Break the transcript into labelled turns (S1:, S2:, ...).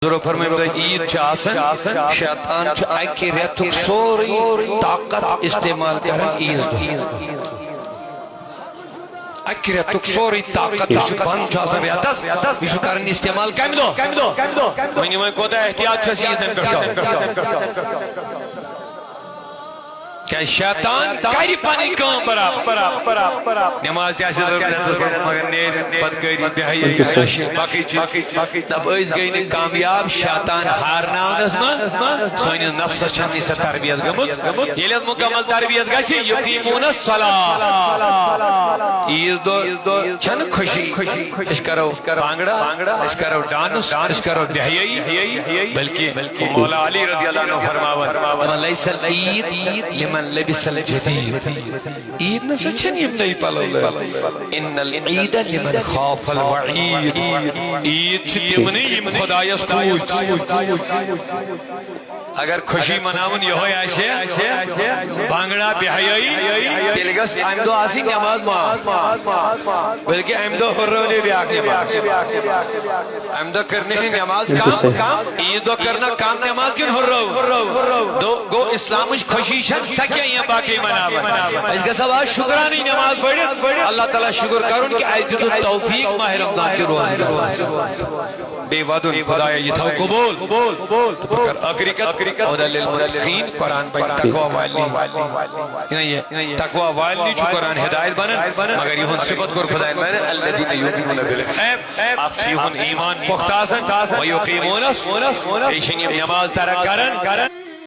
S1: فرمائے عید چاسن شیطان اکی ریتک سوری طاقت استعمال کرن عید دو اکی ریتک سوری طاقت بند چاسن ریتس بیشو کرن استعمال کم دو منی میں کوتا احتیاط چھس عیدن کرتا کہ شیطان کاری پانی کام برابر نماز جیسے مگر نیر بدکاری بہائی باقی چیز تب ایز گئی نے کامیاب شیطان ہارنا من سوئنی نفس چھنی سے تربیت گمت یہ لئے مکمل تربیت گسی یقیمون الصلاة عید دو چھن خوشی اس کرو بانگڑا اس کرو ڈانس اس کرو دہیائی بلکہ مولا علی رضی اللہ عنہ فرماون لیس العید لمن لبس الجدید عید نہ سچن یم نہیں پلو لے ان العید لمن خاف الوعید عید چھتمنی یم خدایس کوچ اگر خوشی مناون یہ ہوئی ایسے بانگڑا بہائی تلگس احمدو آسی نماز بلکہ احمدو حرونی بیاک نماز احمدو کرنے ہی نماز کام عیدو کرنا کام نماز کن حرو گو اسلامش خوشی شد سکے یہ باقی مناون اس کا سوال شکرانی نماز پڑھیں اللہ تعالیٰ شکر کرن کہ آئی دیدو توفیق ماہ رمضان کی روز بے وعدن خدای یہ تھا قبول بکر اقریقت اودا للمتقین قرآن پر تقوی والی تقوی والی جو قرآن ہدایت بنن مگر یہ ہن صفت کر خدای بنن الذین یؤمنون بالغیب اکسی ہن ایمان پختاسن و یقیمون ایشن نماز ترک کرن